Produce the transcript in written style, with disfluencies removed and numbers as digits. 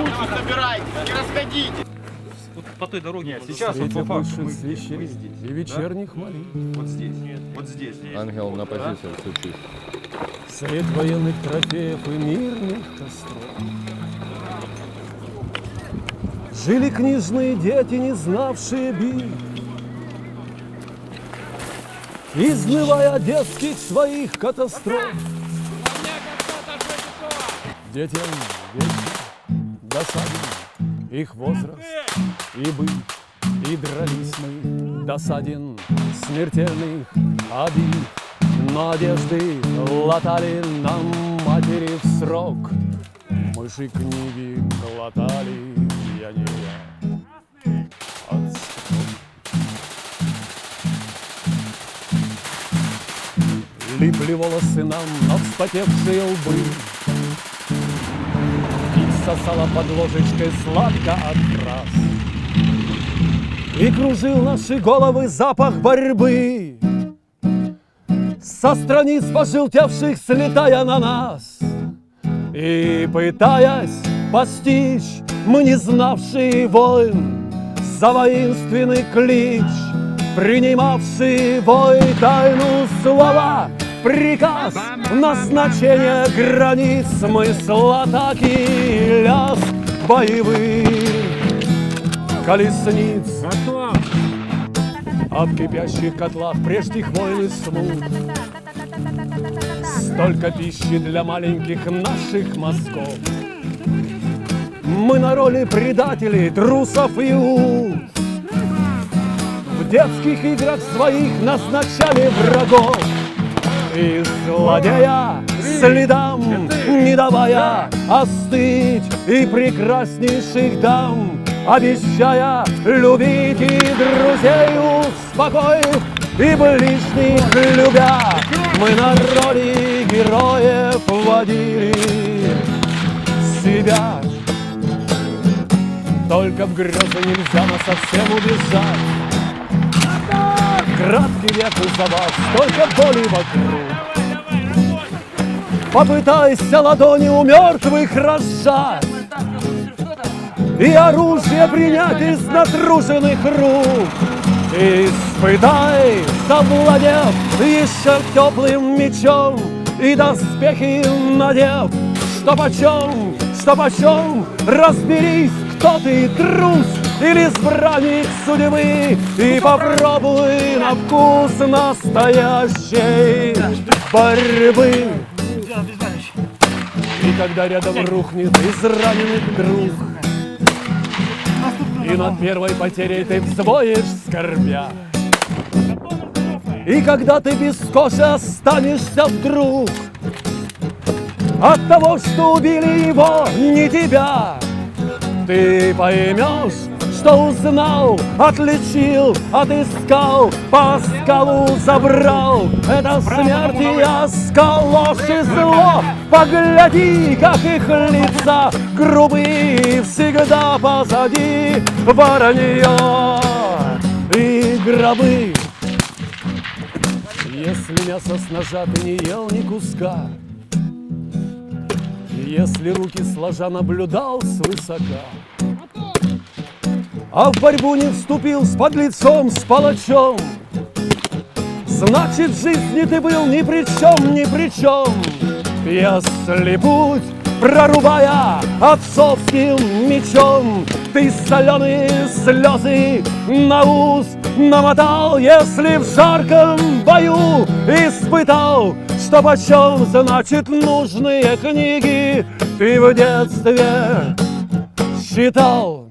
кучу собирайте, не расходитесь. Вот по той дороге. Нет, сейчас вот по факту мы здесь. И вечерних молитв. Вот здесь. Вот здесь. Ангел на позициях стучит. Сред военных трофеев и мирных костров жили книжные дети, не знавшие бит, изнывая от детских своих катастроф. Детям вечно досаден их возраст и быт, и дрались мы досаден смертельных обид. Но одежды латали нам матери в срок. Мы же книги глотали, я не я. От строк. Липли волосы нам на вспотевшие лбы. И сосала под ложечкой сладко от фраз. И кружил наши головы запах борьбы. Со страниц пожелтевших слетая на нас и пытаясь постичь, мы не знавшие войн, за воинственный клич, принимавшие бой тайну слова, приказ, назначение границ, смысл атаки, лязг боевых колесниц. А в кипящих котлах прежних войн и смут столько пищи для маленьких наших мозгов. Мы на роли предателей, трусов и уз в детских играх своих назначали врагов. И злодея следам не давая остыть и прекраснейших дам, обещая любить и друзей успокоив, и ближних любя, мы на роли героев водили себя. Только в грезы нельзя нас совсем убежать. Краткий век у забав, столько боли вокруг. Попытайся ладони у мертвых разжать и оружие принять из натруженных рук. Испытай, совладев еще теплым мечом и доспехи надев, что почем, разберись, кто ты, трус или избранник судьбы, и попробуй на вкус настоящей борьбы. И когда рядом рухнет израненный друг, и над первой потерей ты взвоишь скорбя, и когда ты без кожи останешься вдруг от того, что убили его, не тебя, ты поймешь, что узнал, отличил, отыскал, по скалу забрал. Это смерть и оскал, ложь и зло. Погляди, как их лица грубые, всегда позади воронье и гробы. Если мясо с ножа ты не ел ни куска, если руки сложа наблюдал свысока, а в борьбу не вступил с подлецом, с палачом, значит, в жизни ты был ни при чем, ни при чем. Если путь, прорубая отцовским мечом, ты соленые слезы на ус намотал, если в жарком бою испытал, что почем значит нужные книги ты в детстве читал.